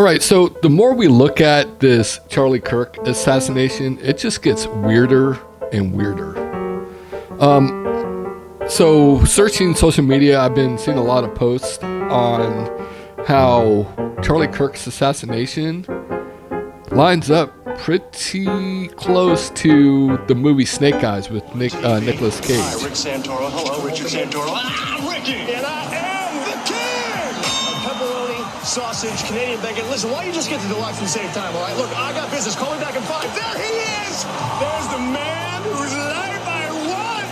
All right, so the more we look at this Charlie Kirk assassination, it just gets weirder and weirder. So searching social media, I've been seeing a lot of posts on how Charlie Kirk's assassination lines up pretty close to the movie Snake Eyes with Nicolas Cage. Hi, Rick Santoro. Hello, Richard Santoro. I'm Ricky, and I am the king! Pepperoni, sausage, Canadian bacon. Listen, why don't you just get to the life and save time, all right? Look, I got business. Call me back in 5. There he is! There's the man whose life I want!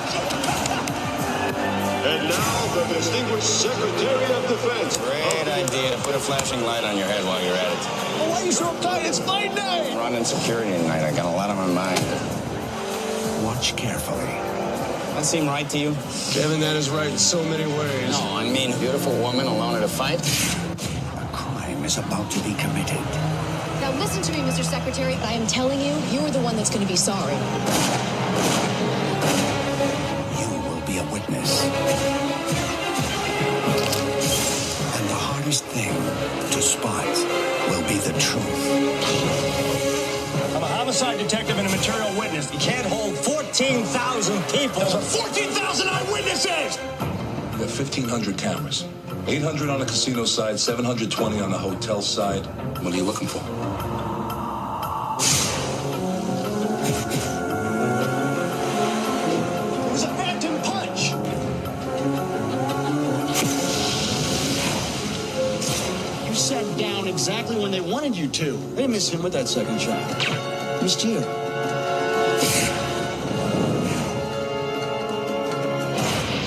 And now, the distinguished Secretary of Defense. Great idea. Put a flashing light on your head while you're at it. Well, why are you so uptight? It's fight night! Running security tonight. I got a lot on my mind. Watch carefully. That seem right to you? Kevin, that is right in so many ways. No, I mean, beautiful woman alone at a fight? A crime is about to be committed. Now listen to me, Mr. Secretary. I am telling you, you're the one that's going to be sorry. You will be a witness. And the hardest thing to spot will be the truth. I'm a homicide detective and a material witness. You can't hold 14,000 people. Those are 14,000 eyewitnesses! We have 1,500 cameras. 800 on the casino side, 720 on the hotel side. What are you looking for? It was a phantom punch! You sat down exactly when they wanted you to. They missed him with that second shot. Missed you.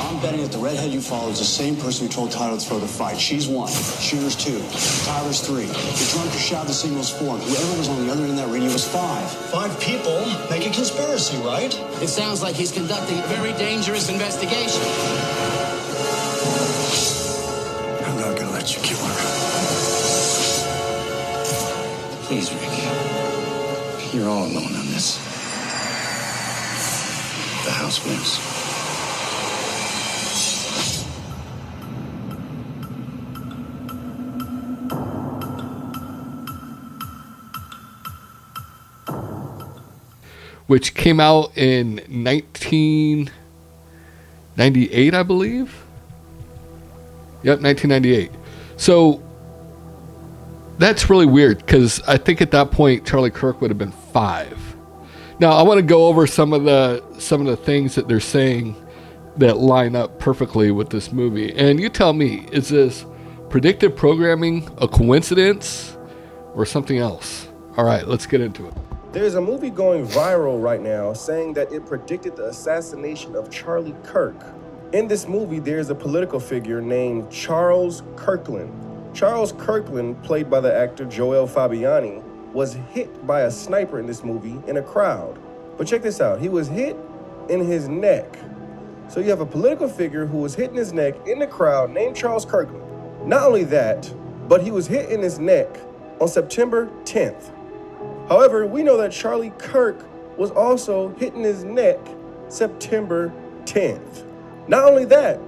I'm betting that the redhead you follow is the same person who told Tyler to throw the fight. She's 1. Shooter's 2. Tyler's 3. The drunk who shouted the signal's 4. Whoever was on the other end of that radio was 5. 5 people make a conspiracy, right? It sounds like he's conducting a very dangerous investigation. I'm not gonna let you kill her. Please, Rick. You're all alone on this. The house wins. Which came out in 1998, I believe. Yep, 1998. So that's really weird because I think at that point Charlie Kirk would have been 5. Now I want to go over some of the things that they're saying that line up perfectly with this movie. And you tell me, is this predictive programming a coincidence or something else? All right, let's get into it. There's a movie going viral right now saying that it predicted the assassination of Charlie Kirk. In this movie, there's a political figure named Charles Kirkland. Charles Kirkland, played by the actor Joel Fabiani, was hit by a sniper in this movie in a crowd. But check this out, he was hit in his neck. So you have a political figure who was hit in his neck in the crowd named Charles Kirkland. Not only that, but he was hit in his neck on September 10th. However, we know that Charlie Kirk was also hit in his neck September 10th. Not only that,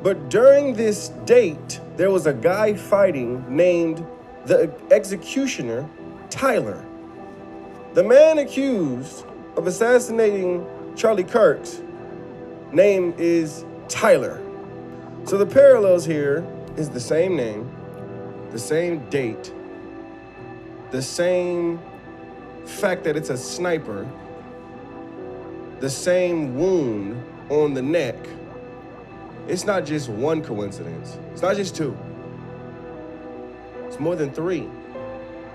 but during this date, there was a guy fighting named the executioner, Tyler. The man accused of assassinating Charlie Kirk's name is Tyler. So the parallels here is the same name, the same date, the same fact that it's a sniper, the same wound on the neck. It's not just one coincidence. It's not just 2. It's more than 3.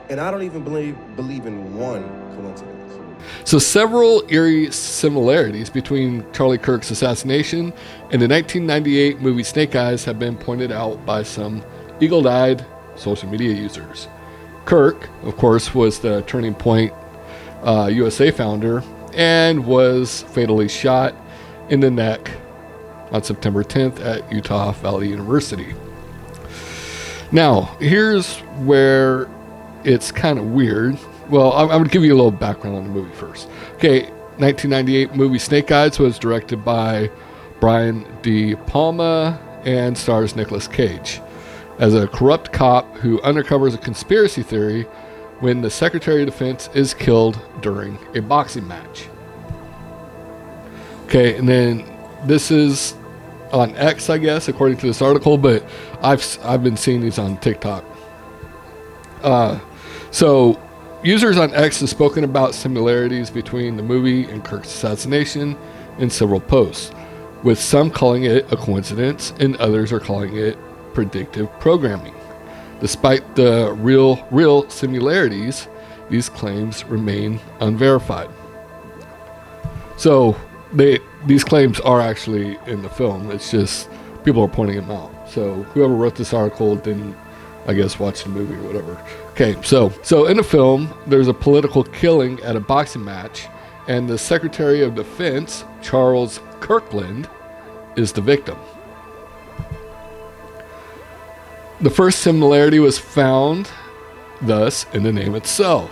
And I don't even believe in one coincidence. So several eerie similarities between Charlie Kirk's assassination and the 1998 movie Snake Eyes have been pointed out by some eagle-eyed social media users. Kirk, of course, was the Turning Point USA founder and was fatally shot in the neck on September 10th at Utah Valley University. Now, here's where it's kind of weird. Well, I'm going to give you a little background on the movie first. Okay, 1998 movie Snake Eyes was directed by Brian De Palma and stars Nicolas Cage. as a corrupt cop who undercovers a conspiracy theory when the Secretary of Defense is killed during a boxing match. Okay, and then this is on X, I guess, according to this article, but I've been seeing these on TikTok. So users on X have spoken about similarities between the movie and Kirk's assassination in several posts, with some calling it a coincidence and others are calling it predictive programming. Despite the real similarities, these claims remain unverified. So these claims are actually in the film. It's just people are pointing them out. So whoever wrote this article didn't, I guess, watch the movie or whatever. Okay, so in the film, there's a political killing at a boxing match, and the Secretary of Defense, Charles Kirkland, is the victim. The first similarity was found, thus, in the name itself,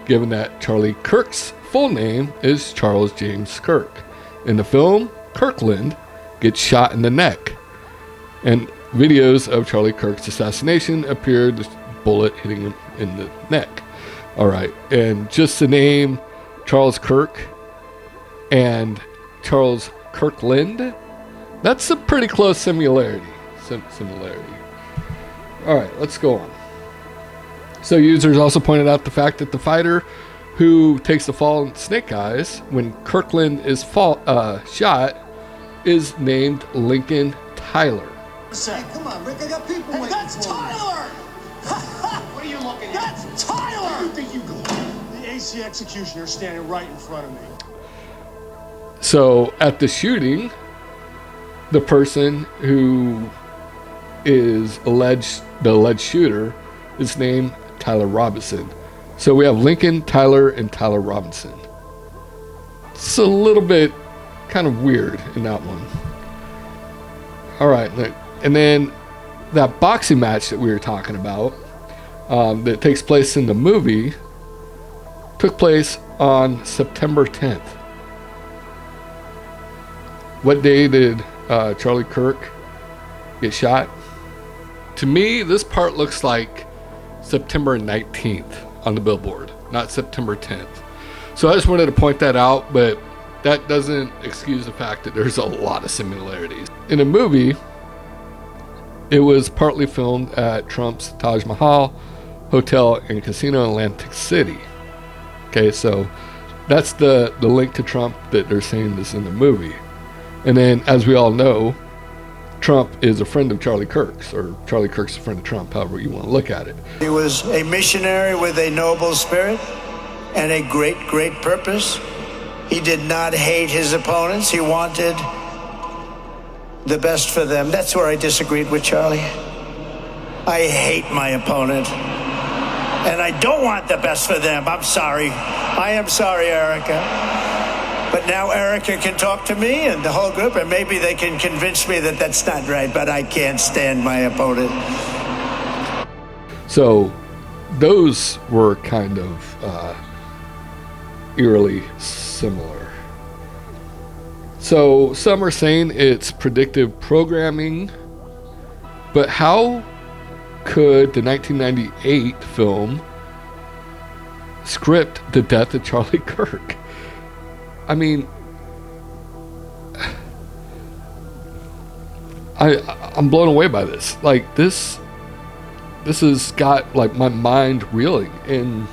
given that Charlie Kirk's full name is Charles James Kirk. In the film, Kirkland gets shot in the neck, and videos of Charlie Kirk's assassination appeared, the bullet hitting him in the neck. All right, and just the name Charles Kirk and Charles Kirkland, that's a pretty close similarity. All right, let's go on. So users also pointed out the fact that the fighter who takes the fall in Snake Eyes when Kirkland is shot is named Lincoln Tyler. Hey, come on, Rick, I got people waiting. That's Tyler! What are you looking at? That's Tyler! Where do you think you go? The AC executioner standing right in front of me. So at the shooting, the person who is the alleged shooter is named Tyler Robinson. So we have Lincoln, Tyler, and Tyler Robinson. It's a little bit kind of weird in that one. All right, and then that boxing match that we were talking about that takes place in the movie took place on September 10th. What day did Charlie Kirk get shot? To me, this part looks like September 19th on the billboard, not September 10th. So I just wanted to point that out, but that doesn't excuse the fact that there's a lot of similarities. In the movie, it was partly filmed at Trump's Taj Mahal Hotel and Casino in Atlantic City. Okay, so that's the link to Trump that they're saying is in the movie. And then, as we all know, Trump is a friend of Charlie Kirk's, or Charlie Kirk's a friend of Trump, however you want to look at it. He was a missionary with a noble spirit and a great, great purpose. He did not hate his opponents. He wanted the best for them. That's where I disagreed with Charlie. I hate my opponent, and I don't want the best for them. I'm sorry. I am sorry, Erica. But now Erica can talk to me and the whole group, and maybe they can convince me that that's not right, but I can't stand my opponent. So those were kind of eerily similar. So some are saying it's predictive programming, but how could the 1998 film script the death of Charlie Kirk? I mean, I'm blown away by this. Like, this has got like my mind reeling, and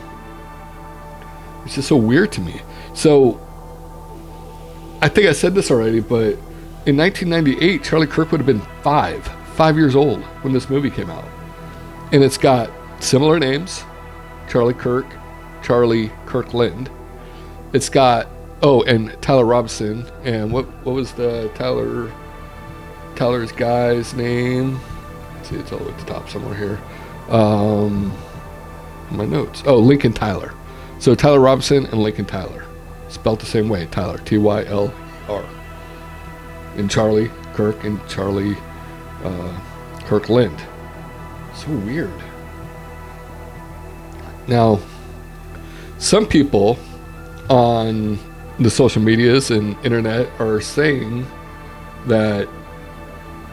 it's just so weird to me. So I think I said this already, but in 1998, Charlie Kirk would have been 5 years old when this movie came out, and it's got similar names: Charlie Kirk, Charlie Kirkland. It's got and Tyler Robinson, and what was the Tyler's guy's name? Let's see, it's all the way at the top somewhere here. My notes. Lincoln Tyler. So Tyler Robinson and Lincoln Tyler, spelled the same way. Tyler, Tyler, and Charlie Kirk and Charlie Kirkland. So weird. Now, some people on the social medias and internet are saying that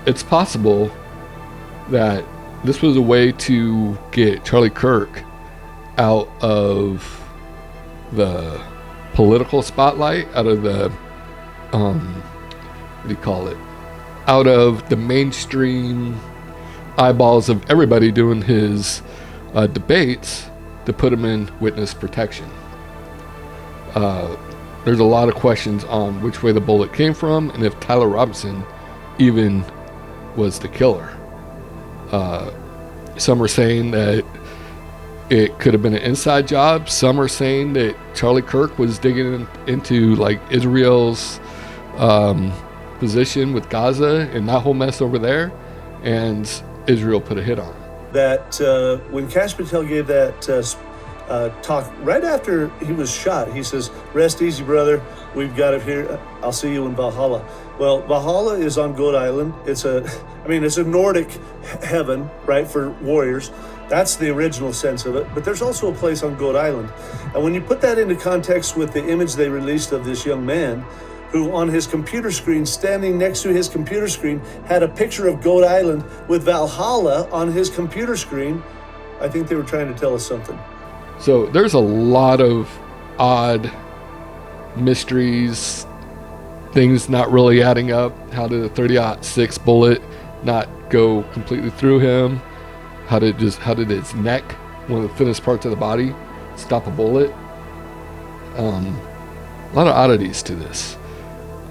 it's possible that this was a way to get Charlie Kirk out of the political spotlight, out of the what do you call it? Out of the mainstream eyeballs of everybody doing his debates, to put him in witness protection. There's a lot of questions on which way the bullet came from and if Tyler Robinson even was the killer. Some are saying that it could have been an inside job. Some are saying that Charlie Kirk was digging into like Israel's position with Gaza and that whole mess over there, and Israel put a hit on him. That when Kash Patel gave that talk right after he was shot, he says, "Rest easy, brother. We've got it here. I'll see you in Valhalla." Well, Valhalla is on Goat Island. It's a Nordic heaven, right, for warriors. That's the original sense of it. But there's also a place on Goat Island. And when you put that into context with the image they released of this young man, who on his computer screen, standing next to his computer screen, had a picture of Goat Island with Valhalla on his computer screen, I think they were trying to tell us something. So there's a lot of odd mysteries, things not really adding up. How did a .30-06 bullet not go completely through him? How did his neck, one of the thinnest parts of the body, stop a bullet? A lot of oddities to this.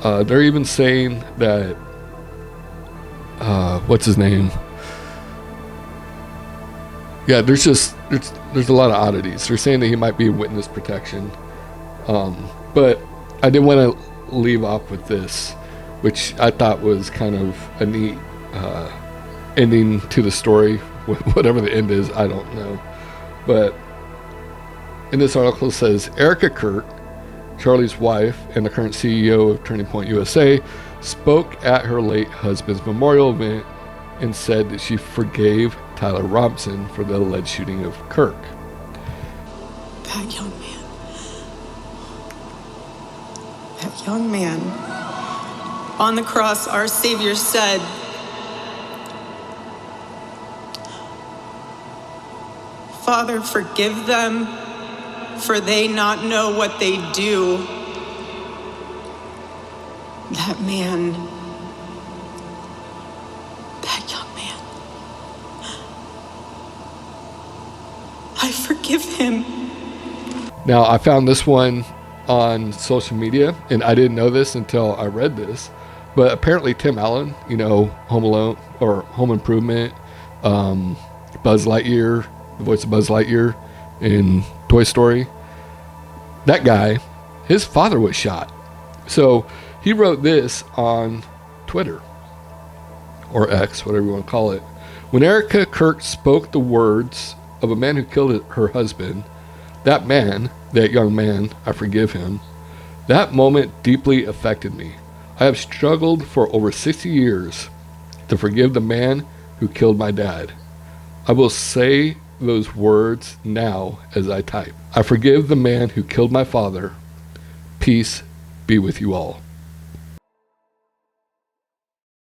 They're even saying that what's his name? Yeah, there's a lot of oddities. They're saying that he might be in witness protection. But I did want to leave off with this, which I thought was kind of a neat ending to the story. Whatever the end is, I don't know. But in this article it says, Erica Kirk, Charlie's wife and the current CEO of Turning Point USA, spoke at her late husband's memorial event and said that she forgave Tyler Robinson for the alleged shooting of Kirk. That young man, on the cross, our Savior said, "Father, forgive them, for they not know what they do." That man, that young man, I forgive him. Now, I found this one on social media, and I didn't know this until I read this, but apparently Tim Allen, Home Alone or Home Improvement, Buzz Lightyear, the voice of Buzz Lightyear in Toy Story, that guy, his father was shot. So he wrote this on Twitter, or X, whatever you want to call it. When Erica Kirk spoke the words of a man who killed her husband, that young man, I forgive him. That moment deeply affected me. I have struggled for over 60 years to forgive the man who killed my dad. I will say those words now as I type. I forgive the man who killed my father. Peace be with you all.